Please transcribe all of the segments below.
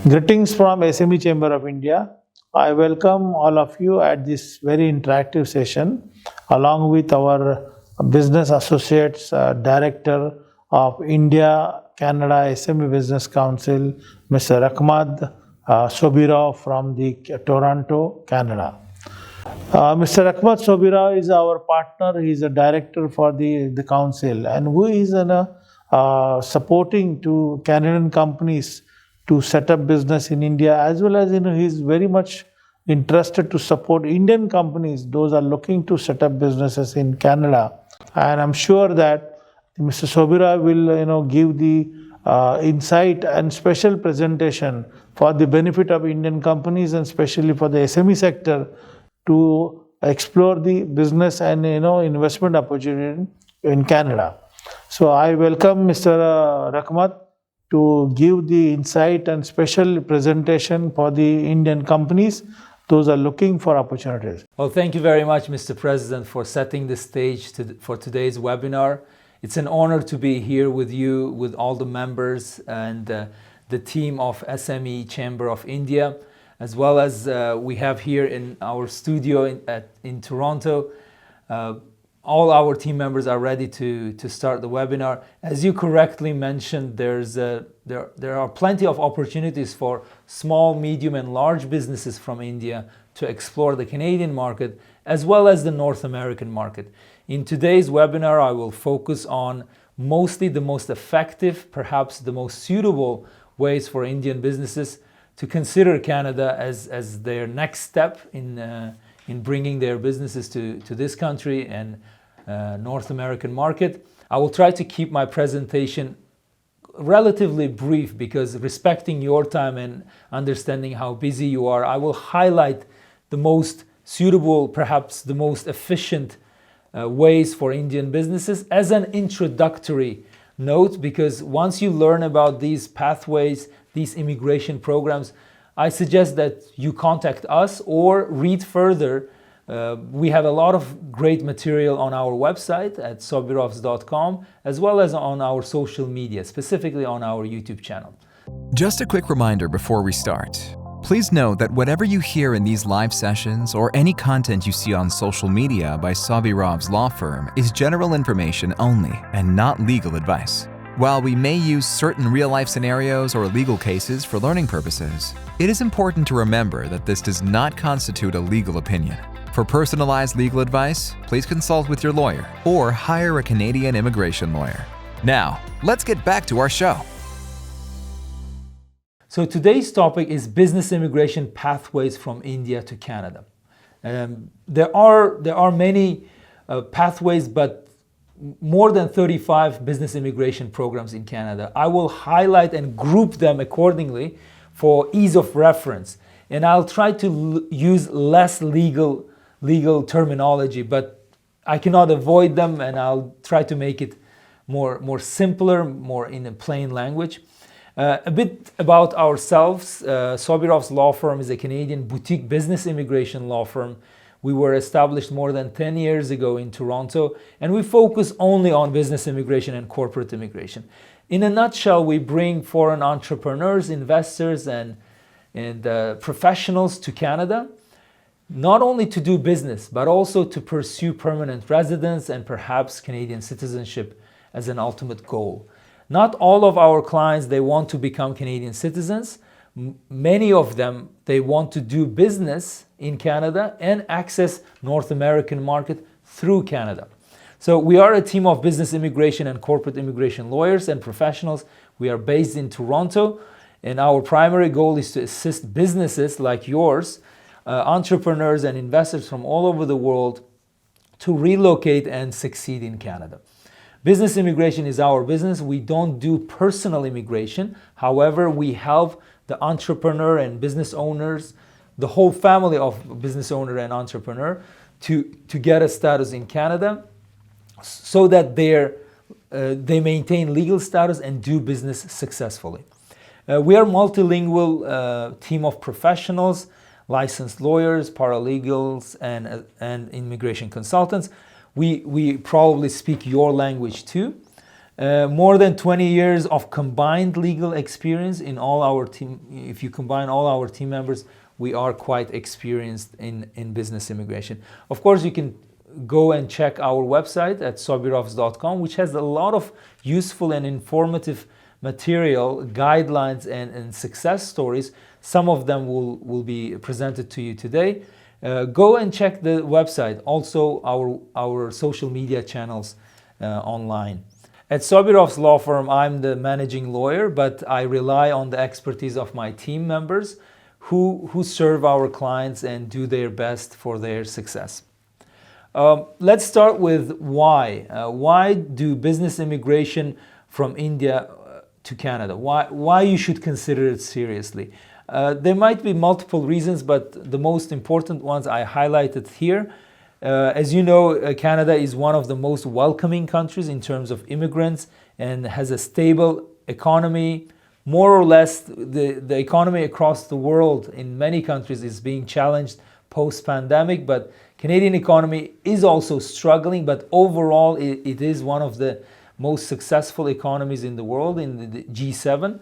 Greetings from SME Chamber of India. I welcome all of you at this very interactive session along with our business associates, Director of India Canada SME Business Council, Mr. Ahmad Sobirao from the Toronto, Canada. Mr. Ahmad Sobirao is our partner. He is a director for the council, and who is supporting to Canadian companies to set up business in India, as well as he is very much interested to support Indian companies. Those are looking to set up businesses in Canada, and I'm sure that Mr. Sobirao will give the insight and special presentation for the benefit of Indian companies and especially for the SME sector to explore the business and investment opportunity in Canada. So I welcome Mr. Rahmat to give the insight and special presentation for the Indian companies. Those are looking for opportunities. Well, thank you very much, Mr. President, for setting the stage for today's webinar. It's an honor to be here with you, with all the members and the team of SME Chamber of India, as well as we have here in our studio in Toronto. All our team members are ready to start the webinar. As you correctly mentioned, there are plenty of opportunities for small, medium, and large businesses from India to explore the Canadian market as well as the North American market. In today's webinar, I will focus on mostly the most effective, perhaps the most suitable ways for Indian businesses to consider Canada as their next step in bringing their businesses to this country and North American market. I will try to keep my presentation relatively brief because respecting your time and understanding how busy you are, I will highlight the most suitable, perhaps the most efficient ways for Indian businesses as an introductory note, because once you learn about these pathways, these immigration programs, I suggest that you contact us or read further. We have a lot of great material on our website at sobirovs.com, as well as on our social media, specifically on our YouTube channel. Just a quick reminder before we start. Please note that whatever you hear in these live sessions or any content you see on social media by Sobirovs Law Firm is general information only and not legal advice. While we may use certain real-life scenarios or legal cases for learning purposes, it is important to remember that this does not constitute a legal opinion. For personalized legal advice, please consult with your lawyer or hire a Canadian immigration lawyer. Now, let's get back to our show. So today's topic is business immigration pathways from India to Canada. There are many pathways, but more than 35 business immigration programs in Canada. I will highlight and group them accordingly for ease of reference. And I'll try to use less legal terminology, but I cannot avoid them, and I'll try to make it more simpler, more in a plain language. A bit about ourselves. Sobirovs Law Firm is a Canadian boutique business immigration law firm. We were established more than 10 years ago in Toronto, and we focus only on business immigration and corporate immigration. In a nutshell, we bring foreign entrepreneurs, investors, and professionals to Canada, not only to do business, but also to pursue permanent residence and perhaps Canadian citizenship as an ultimate goal. Not all of our clients, they want to become Canadian citizens. Many of them, they want to do business in Canada and access North American market through Canada. So we are a team of business immigration and corporate immigration lawyers and professionals. We are based in Toronto, and our primary goal is to assist businesses like yours, entrepreneurs and investors from all over the world to relocate and succeed in Canada. Business immigration is our business. We don't do personal immigration. However, we help the entrepreneur and business owners, the whole family of business owner and entrepreneur to get a status in Canada so that they maintain legal status and do business successfully. We are a multilingual team of professionals, licensed lawyers, paralegals, and immigration consultants. We probably speak your language too. More than 20 years of combined legal experience in all our team. If you combine all our team members, we are quite experienced in business immigration. Of course, you can go and check our website at sobirovs.com, which has a lot of useful and informative material, guidelines, and success stories. Some of them will be presented to you today. Go and check the website, also our social media channels online. At Sobirovs Law Firm, I'm the managing lawyer, but I rely on the expertise of my team members who serve our clients and do their best for their success. Let's start with why. Why do business immigration from India to Canada? Why you should consider it seriously? There might be multiple reasons, but the most important ones I highlighted here. As you know, Canada is one of the most welcoming countries in terms of immigrants and has a stable economy. More or less, the economy across the world in many countries is being challenged post-pandemic, but Canadian economy is also struggling, but overall it is one of the most successful economies in the world, in the G7.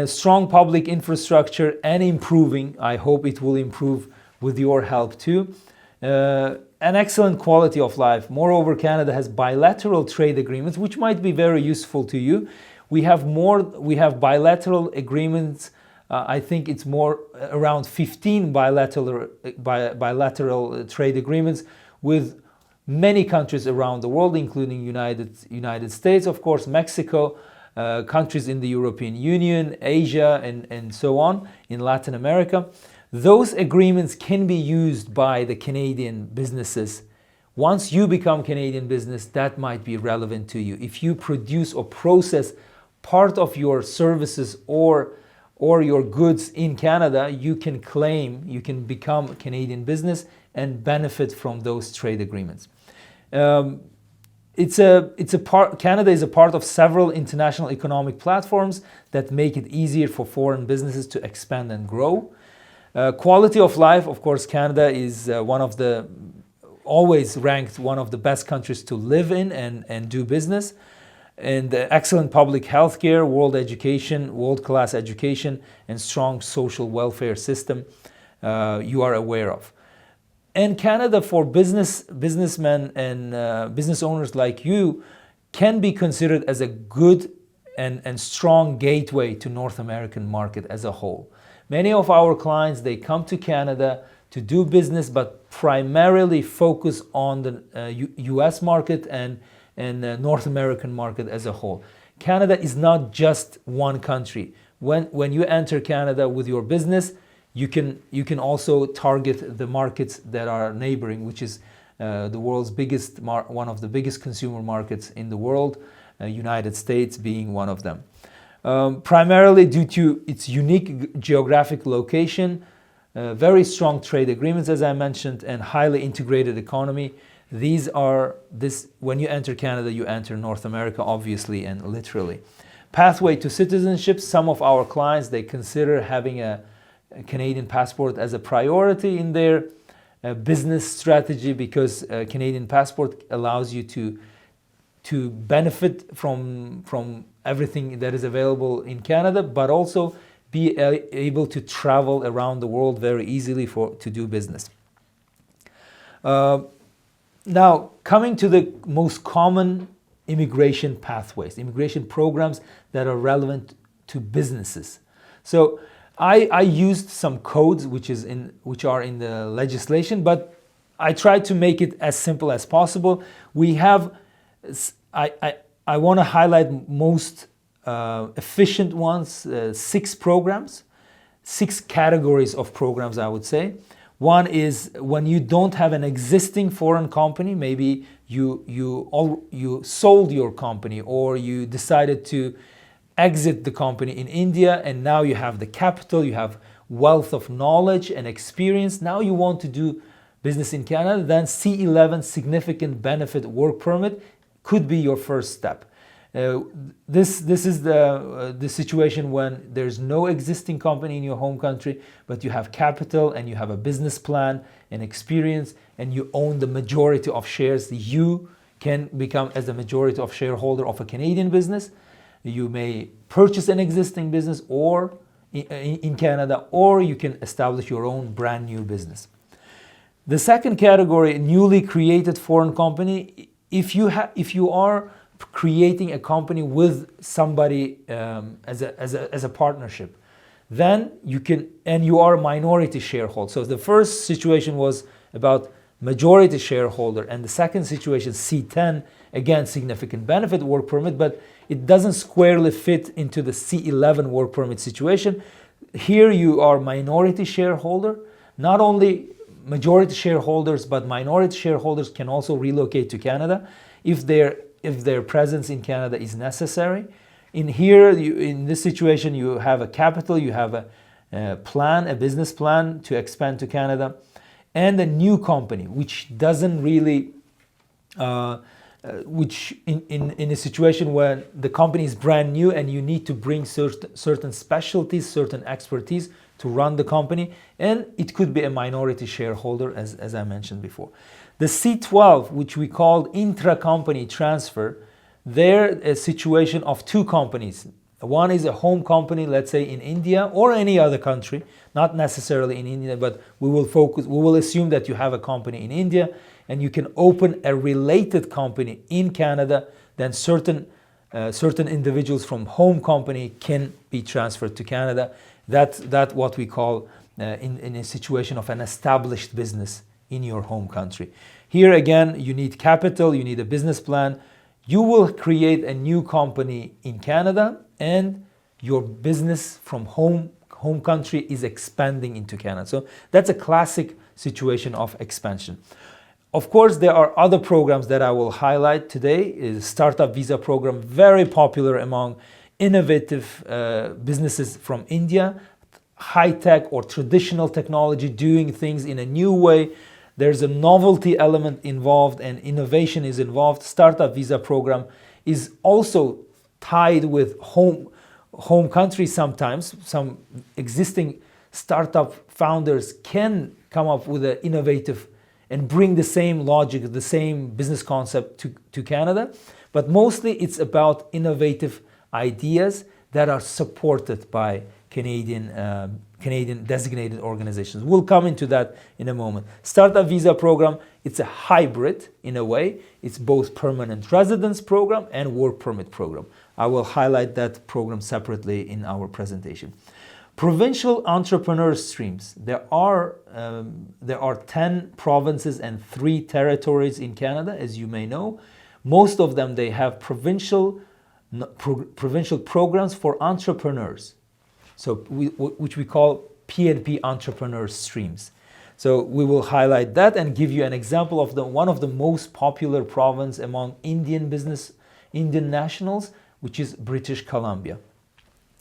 Strong public infrastructure and improving. I hope it will improve with your help too. An excellent quality of life. Moreover, Canada has bilateral trade agreements, which might be very useful to you. We have bilateral agreements. I think it's more around 15 bilateral trade agreements with many countries around the world, including United States, of course, Mexico, countries in the European Union, Asia, and so on, in Latin America. Those agreements can be used by the Canadian businesses. Once you become Canadian business, that might be relevant to you. If you produce or process part of your services or your goods in Canada, you can claim, you can become a Canadian business and benefit from those trade agreements. Canada is a part of several international economic platforms that make it easier for foreign businesses to expand and grow. Quality of life, of course, Canada is always ranked one of the best countries to live in and do business. And excellent public health care, world-class education, and strong social welfare system you are aware of. And Canada, for businessmen and business owners like you, can be considered as a good and strong gateway to North American market as a whole. Many of our clients, they come to Canada to do business, but primarily focus on the US market and North American market as a whole. Canada is not just one country. When you enter Canada with your business, you can also target the markets that are neighboring, which is the world's one of the biggest consumer markets in the world, United States being one of them. Primarily due to its unique geographic location, very strong trade agreements, as I mentioned, and highly integrated economy. When you enter Canada, you enter North America, obviously and literally. Pathway to citizenship. Some of our clients, they consider having a Canadian passport as a priority in their business strategy, because a Canadian passport allows you to benefit from everything that is available in Canada, but also be able to travel around the world very easily to do business. Now, coming to the most common immigration pathways, immigration programs that are relevant to businesses. So I used some codes which are in the legislation, but I tried to make it as simple as possible. We have, I want to highlight most efficient ones, 6 programs, 6 categories of programs, I would say. One is when you don't have an existing foreign company, maybe you sold your company, or you decided to exit the company in India, and now you have the capital, you have wealth of knowledge and experience. Now you want to do business in Canada, then C11 significant benefit work permit could be your first step. This is the situation when there's no existing company in your home country, but you have capital and you have a business plan and experience, and you own the majority of shares. You can become as a majority of shareholder of a Canadian business. You may purchase an existing business or in Canada, or you can establish your own brand new business. The second category, newly created foreign company. If you are creating a company with somebody as a partnership, then you can, and you are a minority shareholder. So the first situation was about majority shareholder, and the second situation, C10, again, significant benefit work permit, but it doesn't squarely fit into the C11 work permit situation. Here you are minority shareholder. Not only majority shareholders, but minority shareholders can also relocate to Canada if their presence in Canada is necessary. In this situation, you have a capital, you have a business plan to expand to Canada, and a new company, which doesn't really, which in a situation where the company is brand new and you need to bring certain specialties, certain expertise to run the company, and it could be a minority shareholder, as I mentioned before. The C12, which we called intra-company transfer, they're a situation of two companies. One is a home company, let's say in India or any other country, not necessarily in India, but we will assume that you have a company in India and you can open a related company in Canada. Then certain individuals from home company can be transferred to Canada. That's what we call in a situation of an established business in your home country. Here again, you need capital, you need a business plan. You will create a new company in Canada, and your business from home country is expanding into Canada. So that's a classic situation of expansion. Of course, there are other programs that I will highlight today. Is Startup Visa program, very popular among innovative businesses from India, high-tech or traditional technology, doing things in a new way. There's a novelty element involved and innovation is involved. Startup Visa program is also tied with home country sometimes. Some existing startup founders can come up with an innovative and bring the same logic, the same business concept to Canada. But mostly it's about innovative ideas that are supported by Canadian designated organizations. We'll come into that in a moment. Startup Visa program, it's a hybrid in a way. It's both permanent residence program and work permit program. I will highlight that program separately in our presentation. Provincial entrepreneur streams. There are 10 provinces and 3 territories in Canada, as you may know. Most of them, they have provincial programs for entrepreneurs. So which we call PNP entrepreneur streams. So we will highlight that and give you an example of one of the most popular province among Indian nationals, which is British Columbia.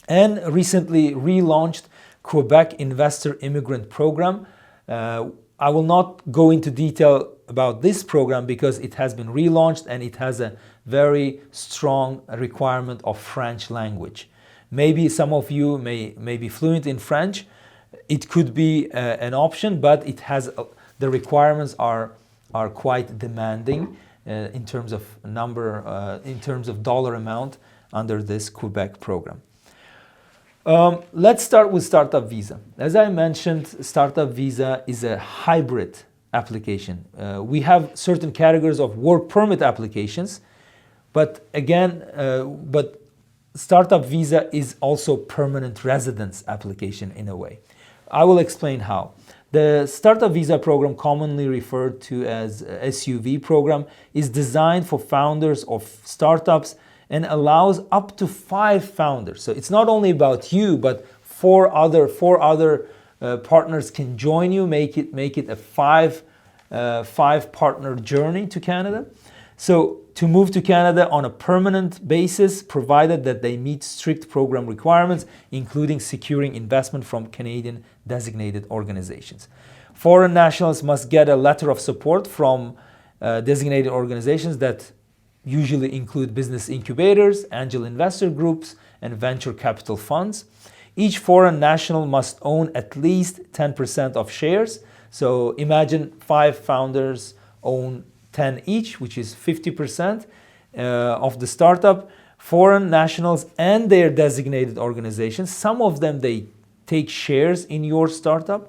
And recently relaunched Quebec Investor Immigrant Program. I will not go into detail about this program because it has been relaunched and it has a very strong requirement of French language. Maybe some of you may be fluent in French. It could be an option, but it has the requirements are quite demanding in terms of in terms of dollar amount under this Quebec program. Let's start with Startup Visa. As I mentioned, Startup Visa is a hybrid application. We have certain categories of work permit applications, but again, Startup Visa is also permanent residence application in a way. I will explain how. The Startup Visa program, commonly referred to as SUV program, is designed for founders of startups and allows up to 5 founders. So it's not only about you, but 4 other partners can join you, make it a 5 partner journey to Canada. So to move to Canada on a permanent basis, provided that they meet strict program requirements, including securing investment from Canadian designated organizations. Foreign nationals must get a letter of support from designated organizations that usually include business incubators, angel investor groups, and venture capital funds. Each foreign national must own at least 10% of shares. So imagine 5 founders own 10 each, which is 50% of the startup. Foreign nationals and their designated organizations, some of them they take shares in your startup,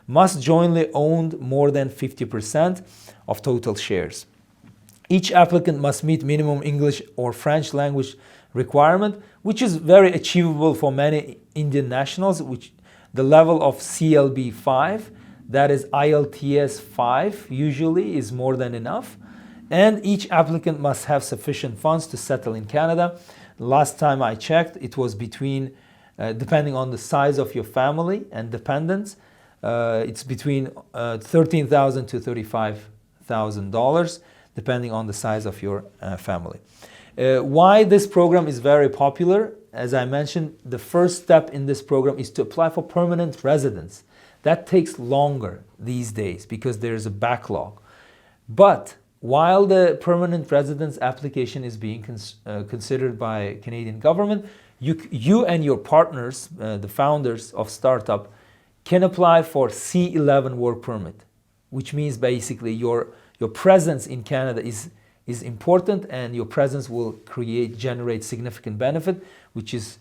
must jointly own more than 50% of total shares. Each applicant must meet minimum English or French language requirement, which is very achievable for many Indian nationals, which the level of CLB 5, that is IELTS 5 usually, is more than enough. And each applicant must have sufficient funds to settle in Canada. Last time I checked, it was between, depending on the size of your family and dependents, it's between $13,000 to $35,000, depending on the size of your family. Why this program is very popular? As I mentioned, the first step in this program is to apply for permanent residence. That takes longer these days because there is a backlog. But while the permanent residence application is being considered by Canadian government, you and your partners, the founders of startup, can apply for C11 work permit, which means basically your presence in Canada is important, and your presence will generate significant benefit, which is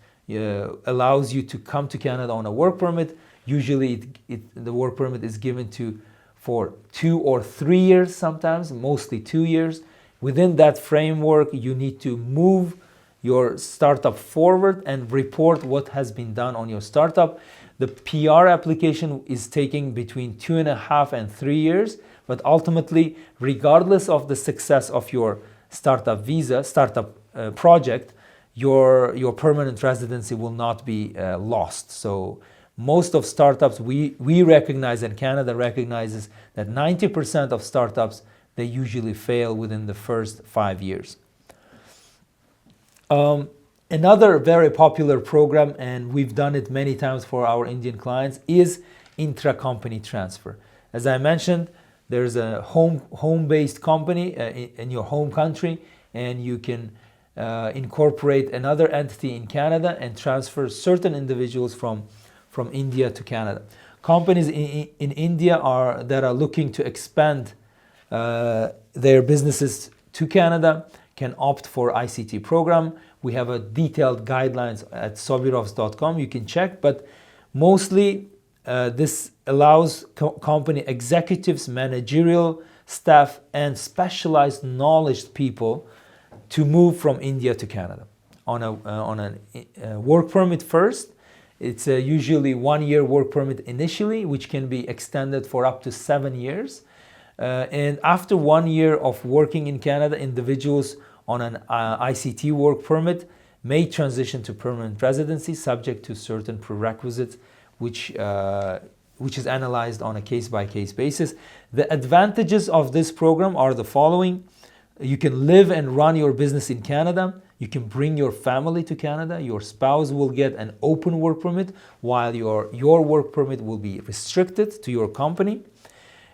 allows you to come to Canada on a work permit. Usually the work permit is given for 2 or 3 years, sometimes mostly 2 years. Within that framework, you need to move your startup forward and report what has been done on your startup. The PR application is taking between 2.5 and 3 years, but ultimately, regardless of the success of your startup project, your permanent residency will not be lost. So most of startups, we recognize, and Canada recognizes, that 90% of startups, they usually fail within the first 5 years. Another very popular program, and we've done it many times for our Indian clients, is intra-company transfer. As I mentioned, there's a home-based company in your home country, and you can incorporate another entity in Canada and transfer certain individuals from India to Canada. Companies in India that are looking to expand their businesses to Canada can opt for ICT program. We have a detailed guidelines at sobirovs.com. You can check, but mostly this allows company executives, managerial staff, and specialized knowledge people to move from India to Canada on a work permit first. It's usually 1 year work permit initially, which can be extended for up to 7 years. And after 1 year of working in Canada, individuals on an ICT work permit may transition to permanent residency subject to certain prerequisites, which is analyzed on a case-by-case basis. The advantages of this program are the following. You can live and run your business in Canada. You can bring your family to Canada. Your spouse will get an open work permit, while your work permit will be restricted to your company.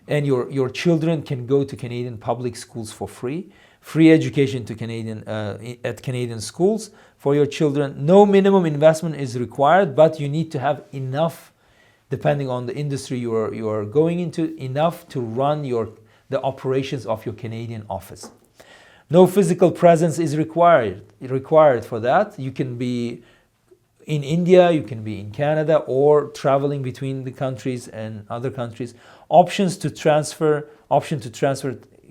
And your children can go to Canadian public schools for free. Free education to at Canadian schools for your children. No minimum investment is required, but you need to have enough, depending on the industry you are going into, enough to run the operations of your Canadian office. No physical presence is required for that. You can be in India, you can be in Canada, or traveling between the countries and other countries. Option to transfer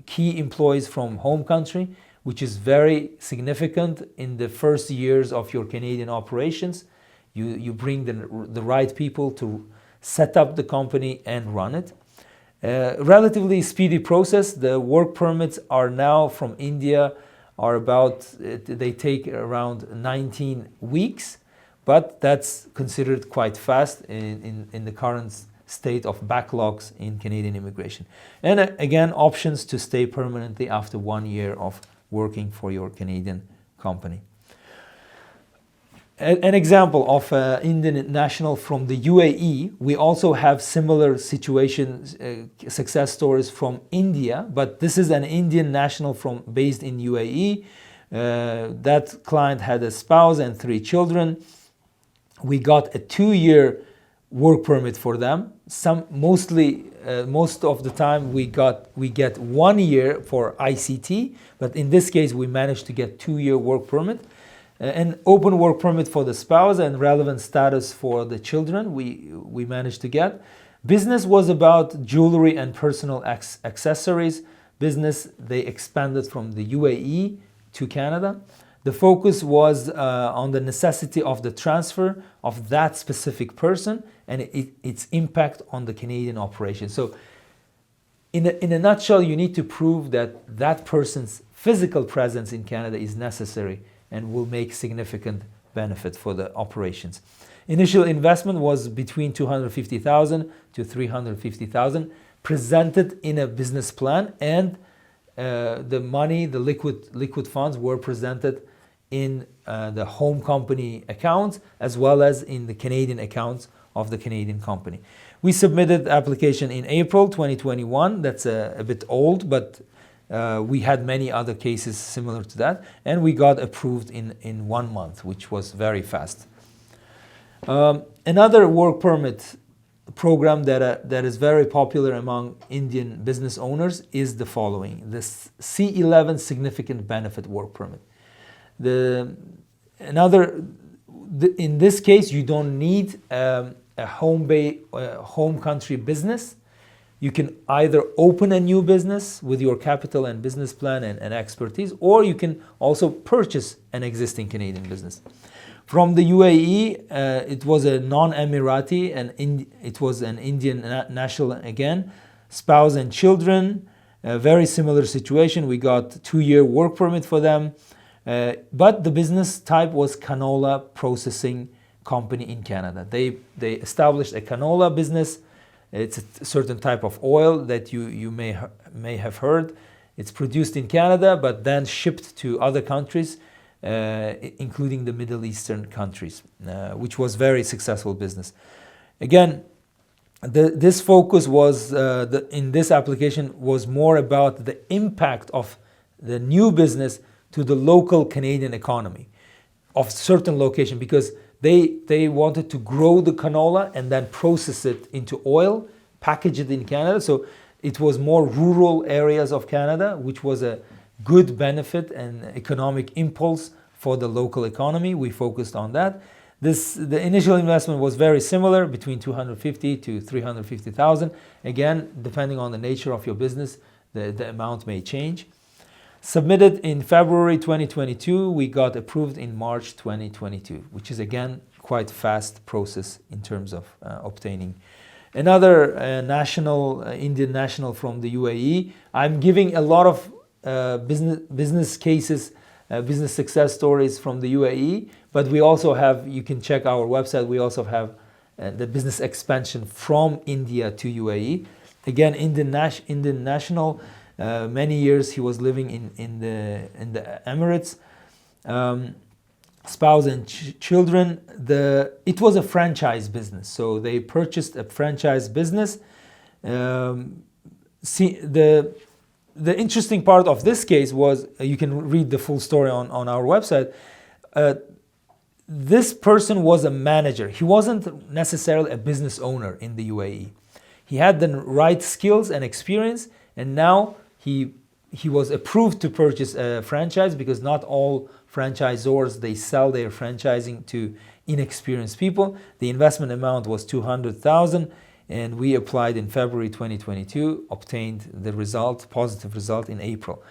key employees from home country, which is very significant in the first years of your Canadian operations. You bring the right people to set up the company and run it. Relatively speedy process. The work permits are now from India they take around 19 weeks, but that's considered quite fast in the current state of backlogs in Canadian immigration. And again, options to stay permanently after 1 year of working for your Canadian company. An example of an Indian national from the UAE, we also have similar situations, success stories from India, but this is an Indian national based in UAE. That client had a spouse and 3 children. We got a 2-year work permit for them. Most of the time we get 1 year for ICT, but in this case we managed to get 2-year work permit. An open work permit for the spouse and relevant status for the children we managed to get. Business was about jewelry and personal accessories. Business, they expanded from the UAE to Canada. The focus was on the necessity of the transfer of that specific person and its impact on the Canadian operation. So in a nutshell, you need to prove that that person's physical presence in Canada is necessary and will make significant benefit for the operations. Initial investment was between $250,000 to $350,000, presented in a business plan, and the money, the liquid funds, were presented in the home company accounts as well as in the Canadian accounts of the Canadian company. We submitted the application in April 2021. That's a bit old, but we had many other cases similar to that, and we got approved in 1 month, which was very fast. Another work permit program that is very popular among Indian business owners is the following: the C11 Significant Benefit Work Permit. In this case, you don't need a home country business. You can either open a new business with your capital and business plan and expertise, or you can also purchase an existing Canadian business. From the UAE, it was a non-Emirati, and it was an Indian national again, spouse and children, a very similar situation. We got 2-year work permit for them, but the business type was canola processing company in Canada. They established a canola business. It's a certain type of oil that you may have heard. It's produced in Canada, but then shipped to other countries, including the Middle Eastern countries, which was very successful business. Again, this focus was in this application was more about the impact of the new business to the local Canadian economy of certain location, because they wanted to grow the canola and then process it into oil, package it in Canada. So it was more rural areas of Canada, which was a good benefit and economic impulse for the local economy. We focused on that. The initial investment was very similar, between $250,000 to $350,000. Again, depending on the nature of your business, the amount may change. Submitted in February 2022, we got approved in March 2022, which is again quite fast process in terms of obtaining. Another Indian national from the UAE. I'm giving a lot of business cases, business success stories from the UAE, but we also have, you can check our website, we also have the business expansion from India to UAE. Again, Indian national. Many years he was living in the Emirates. Spouse and children. It was a franchise business, so they purchased a franchise business. The interesting part of this case was, you can read the full story on our website. This person was a manager. He wasn't necessarily a business owner in the UAE. He had the right skills and experience, and now he was approved to purchase a franchise, because not all franchisors, they sell their franchising to inexperienced people. The investment amount was $200,000, and we applied in February 2022, obtained the result, positive result, in April.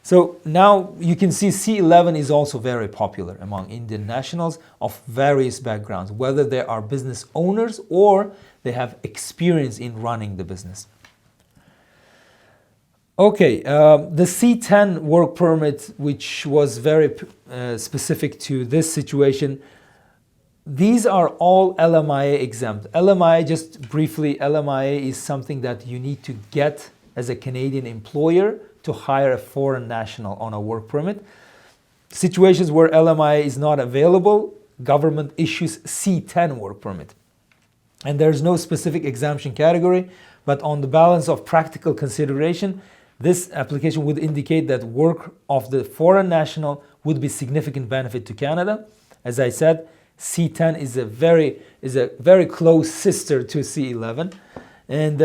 So now you can see C11 is also very popular among Indian nationals of various backgrounds, whether they are business owners or they have experience in running the business. Okay, the C10 work permit, which was very specific to this situation, these are all LMIA exempt. LMIA, just briefly, LMIA is something that you need to get as a Canadian employer to hire a foreign national on a work permit. Situations where LMIA is not available, government issues C10 work permit. And there's no specific exemption category, but on the balance of practical consideration, this application would indicate that work of the foreign national would be significant benefit to Canada. As I said, C10 is a very close sister to C11, and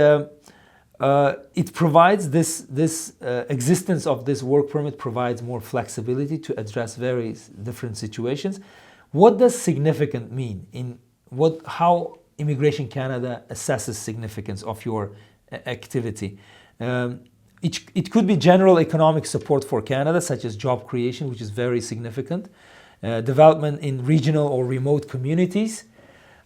it provides this existence of this work permit provides more flexibility to address various different situations. What does significant mean? How Immigration Canada assesses significance of your activity? It could be general economic support for Canada, such as job creation, which is very significant, development in regional or remote communities,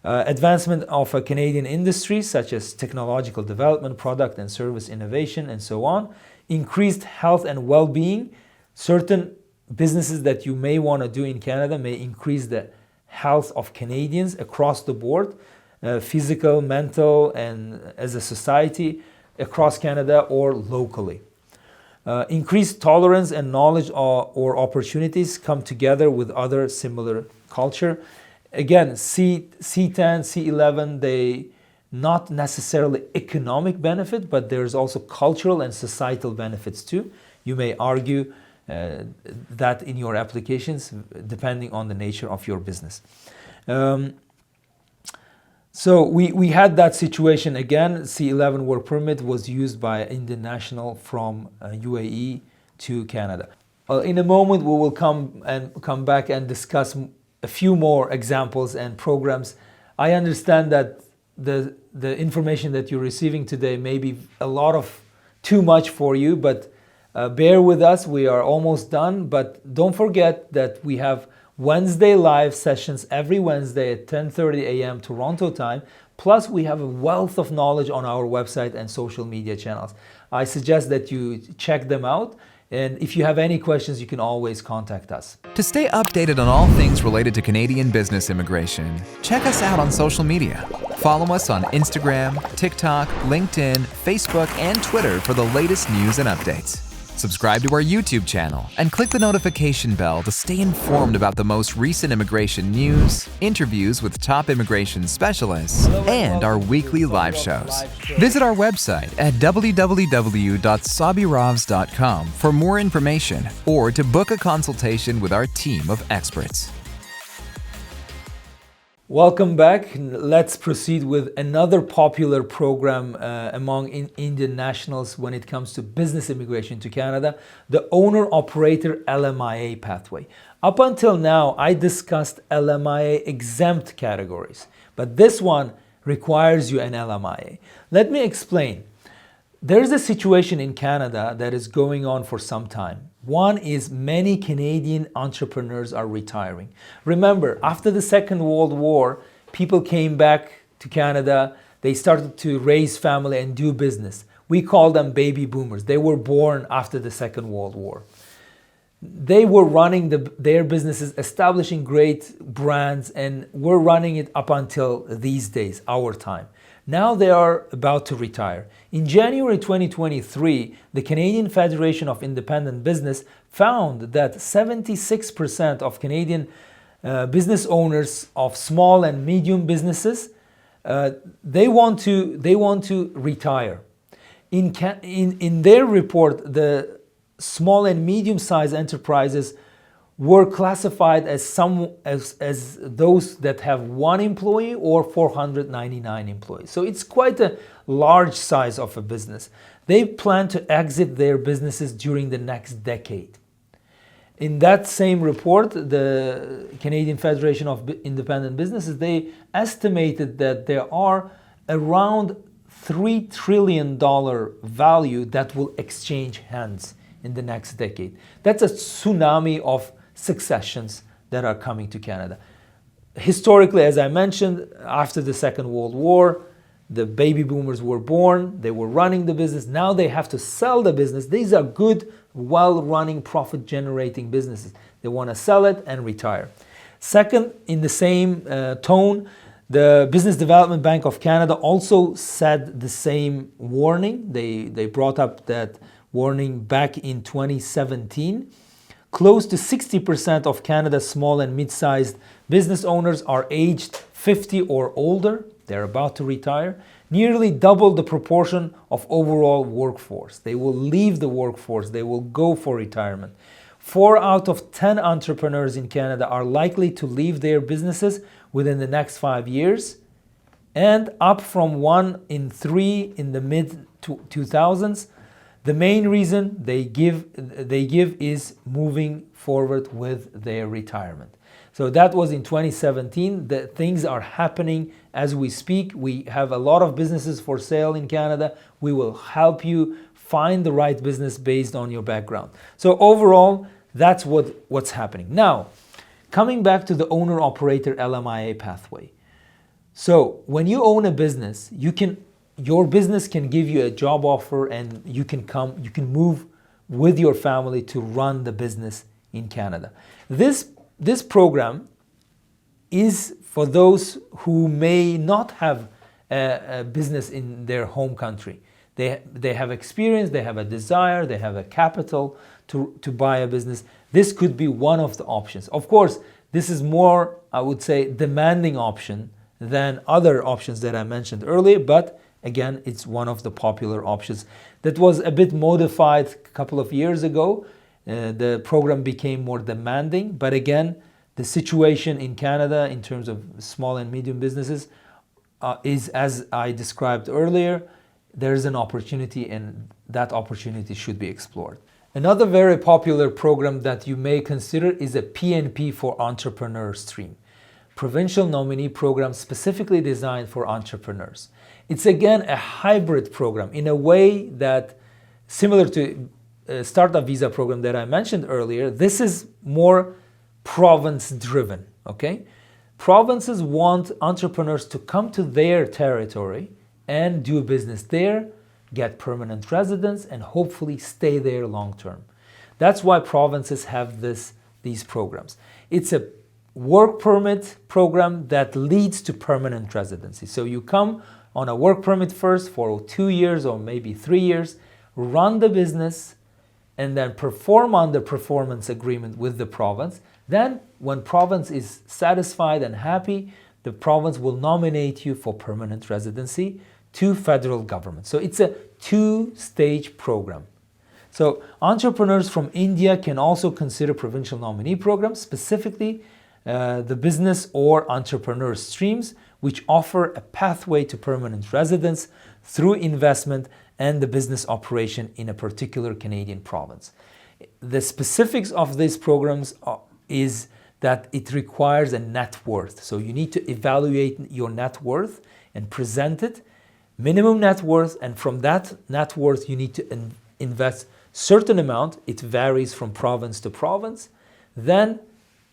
advancement of a Canadian industry, such as technological development, product and service innovation, and so on, increased health and well-being. Certain businesses that you may want to do in Canada may increase the health of Canadians across the board, physical, mental, and as a society across Canada or locally. Increased tolerance and knowledge or opportunities come together with other similar culture. Again, C10, C11, they not necessarily economic benefit, but there's also cultural and societal benefits too. You may argue that in your applications, depending on the nature of your business. So we had that situation again. C11 work permit was used by an Indian national from UAE to Canada. In a moment, we will come back and discuss a few more examples and programs. I understand that the information that you're receiving today may be a lot of too much for you, but bear with us. We are almost done. But don't forget that we have Wednesday live sessions every Wednesday at 10:30 a.m. Toronto time. Plus, we have a wealth of knowledge on our website and social media channels. I suggest that you check them out. And if you have any questions, you can always contact us. To stay updated on all things related to Canadian business immigration, check us out on social media. Follow us on Instagram, TikTok, LinkedIn, Facebook, and Twitter for the latest news and updates. Subscribe to our YouTube channel and click the notification bell to stay informed about the most recent immigration news, interviews with top immigration specialists, and our weekly live shows. Visit our website at www.sabirovs.com for more information or to book a consultation with our team of experts. Welcome back. Let's proceed with another popular program among Indian nationals when it comes to business immigration to Canada, the owner-operator LMIA pathway. Up until now, I discussed LMIA exempt categories, but this one requires you an LMIA. Let me explain. There's a situation in Canada that is going on for some time. One is many Canadian entrepreneurs are retiring. Remember, after the Second World War, people came back to Canada. They started to raise family and do business. We call them baby boomers. They were born after the Second World War. They were running their businesses, establishing great brands, and were running it up until these days, our time. Now they are about to retire. In January 2023, the Canadian Federation of Independent Business found that 76% of Canadian business owners of small and medium businesses, they want to retire. In their report, the small and medium-sized enterprises were classified as those that have one employee or 499 employees. So it's quite a large size of a business. They plan to exit their businesses during the next decade. In that same report, the Canadian Federation of Independent Businesses, they estimated that there are around $3 trillion value that will exchange hands in the next decade. That's a tsunami of successions that are coming to Canada. Historically, as I mentioned, after the Second World War, the baby boomers were born, they were running the business, now they have to sell the business. These are good, well-running, profit-generating businesses. They want to sell it and retire. Second, in the same tone, the Business Development Bank of Canada also said the same warning. They brought up that warning back in 2017. Close to 60% of Canada's small and mid-sized business owners are aged 50 or older. They're about to retire. Nearly double the proportion of overall workforce. They will leave the workforce. They will go for retirement. 4 out of 10 entrepreneurs in Canada are likely to leave their businesses within the next 5 years, and up from 1 in 3 in the mid 2000s. The main reason they give is moving forward with their retirement. So that was in 2017. The things are happening as we speak. We have a lot of businesses for sale in Canada. We will help you find the right business based on your background. So overall, that's what's happening. Now, coming back to the owner-operator LMIA pathway. So when you own a business, your business can give you a job offer, and you can move with your family to run the business in Canada. This program is for those who may not have a business in their home country. They have experience, they have a desire, they have a capital to buy a business. This could be one of the options. Of course, this is more, I would say, demanding option than other options that I mentioned earlier, but again, it's one of the popular options that was a bit modified a couple of years ago. The program became more demanding, but again, the situation in Canada in terms of small and medium businesses is, as I described earlier, there's an opportunity, and that opportunity should be explored. Another very popular program that you may consider is a PNP for Entrepreneurs stream, Provincial Nominee Program specifically designed for entrepreneurs. It's again a hybrid program in a way that similar to Startup Visa program that I mentioned earlier. This is more province driven, okay? Provinces want entrepreneurs to come to their territory and do business there, get permanent residence, and hopefully stay there long term. That's why provinces have these programs. It's a work permit program that leads to permanent residency. So you come on a work permit first for 2 years or maybe 3 years, run the business, and then perform on the performance agreement with the province. Then when province is satisfied and happy, the province will nominate you for permanent residency to federal government. So it's a 2-stage program. So entrepreneurs from India can also consider provincial nominee programs, specifically the business or entrepreneur streams, which offer a pathway to permanent residence through investment and the business operation in a particular Canadian province. The specifics of these programs is that it requires a net worth. So you need to evaluate your net worth and present it, minimum net worth, and from that net worth you need to invest certain amount. It varies from province to province. Then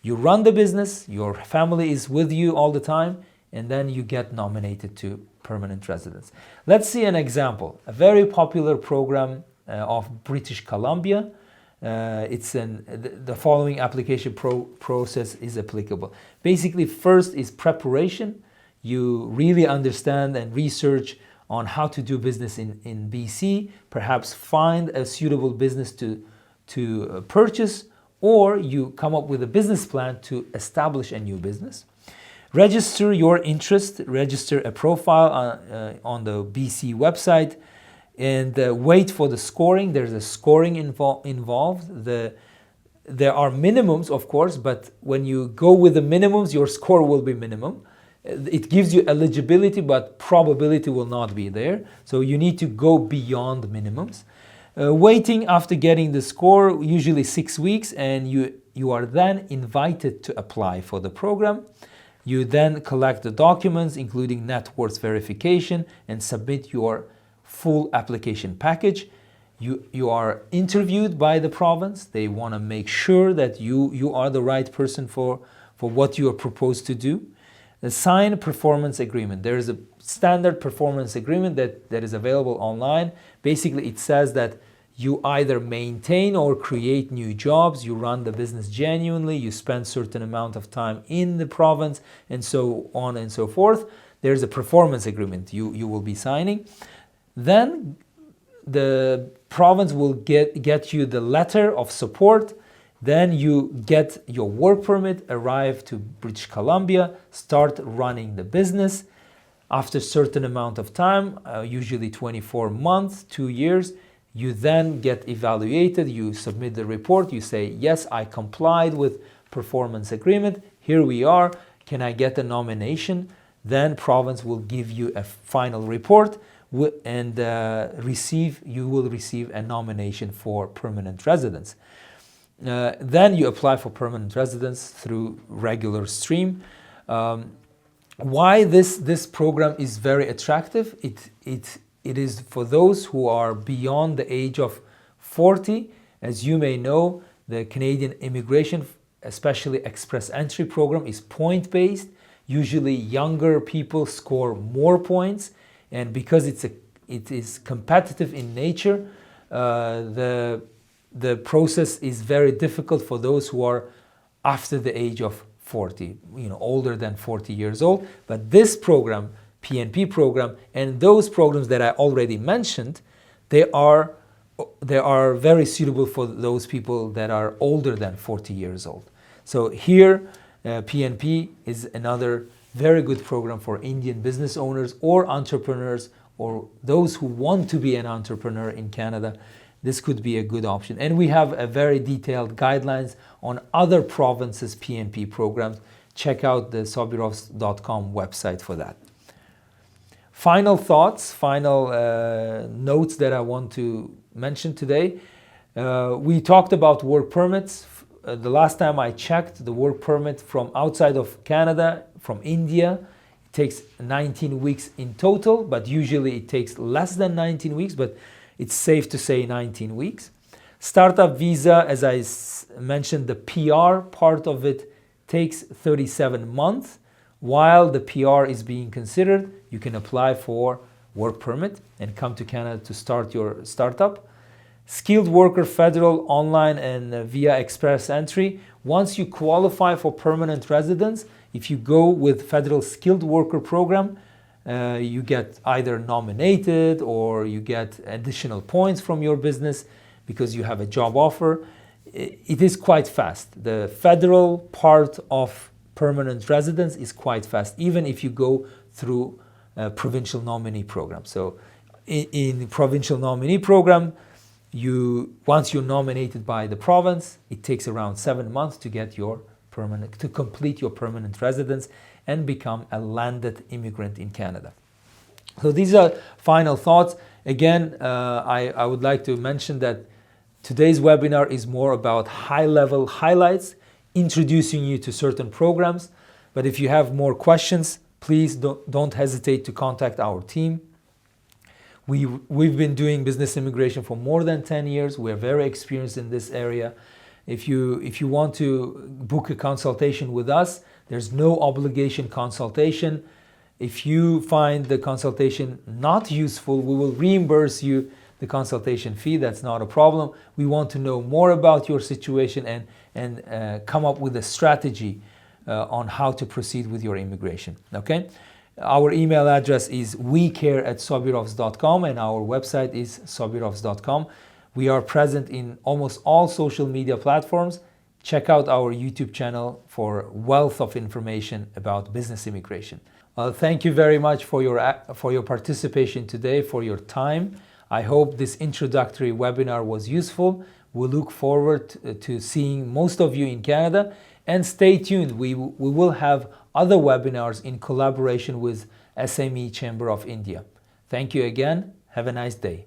you run the business, your family is with you all the time, and then you get nominated to permanent residence. Let's see an example. A very popular program of British Columbia. The following application process is applicable. Basically, first is preparation. You really understand and research on how to do business in BC, perhaps find a suitable business to purchase, or you come up with a business plan to establish a new business. Register your interest, register a profile on the BC website, and wait for the scoring. There's a scoring involved. There are minimums, of course, but when you go with the minimums, your score will be minimum. It gives you eligibility, but probability will not be there. So you need to go beyond the minimums. Waiting after getting the score, usually 6 weeks, and you are then invited to apply for the program. You then collect the documents, including net worth verification, and submit your full application package. You are interviewed by the province. They want to make sure that you are the right person for what you are proposed to do. Sign a performance agreement. There is a standard performance agreement that is available online. Basically, it says that you either maintain or create new jobs, you run the business genuinely, you spend certain amount of time in the province, and so on and so forth. There's a performance agreement you will be signing. Then the province will get you the letter of support. Then you get your work permit, arrive to British Columbia, start running the business. After a certain amount of time, usually 24 months, 2 years, you then get evaluated, you submit the report, you say, yes, I complied with performance agreement, here we are, can I get a nomination? Then province will give you a final report and you will receive a nomination for permanent residence. Then you apply for permanent residence through regular stream. Why this program is very attractive? It is for those who are beyond the age of 40. As you may know, the Canadian immigration, especially express entry program, is point-based. Usually younger people score more points, and because it is competitive in nature, the process is very difficult for those who are after the age of 40, older than 40 years old. But this program, PNP program, and those programs that I already mentioned, they are very suitable for those people that are older than 40 years old. So here, PNP is another very good program for Indian business owners or entrepreneurs or those who want to be an entrepreneur in Canada. This could be a good option. And we have a very detailed guidelines on other provinces' PNP programs. Check out the sobirovs.com website for that. Final thoughts, final notes that I want to mention today. We talked about work permits. The last time I checked, the work permit from outside of Canada, from India, it takes 19 weeks in total, but usually it takes less than 19 weeks, but it's safe to say 19 weeks. Startup visa, as I mentioned, the PR part of it takes 37 months. While the PR is being considered, you can apply for work permit and come to Canada to start your startup. Skilled worker, federal, online, and via express entry. Once you qualify for permanent residence, if you go with federal skilled worker program, you get either nominated or you get additional points from your business because you have a job offer. It is quite fast. The federal part of permanent residence is quite fast, even if you go through a provincial nominee program. So in the provincial nominee program, once you're nominated by the province, it takes around 7 months to get to complete your permanent residence and become a landed immigrant in Canada. So these are final thoughts. Again, I would like to mention that today's webinar is more about high-level highlights, introducing you to certain programs. But if you have more questions, please don't hesitate to contact our team. We've been doing business immigration for more than 10 years. We're very experienced in this area. If you want to book a consultation with us, there's no obligation consultation. If you find the consultation not useful, we will reimburse you the consultation fee. That's not a problem. We want to know more about your situation and come up with a strategy on how to proceed with your immigration. Okay? Our email address is wecare@sobirovs.com and our website is sobirovs.com. We are present in almost all social media platforms. Check out our YouTube channel for a wealth of information about business immigration. Thank you very much for your participation today, for your time. I hope this introductory webinar was useful. We look forward to seeing most of you in Canada, and stay tuned. We will have other webinars in collaboration with SME Chamber of India. Thank you again. Have a nice day.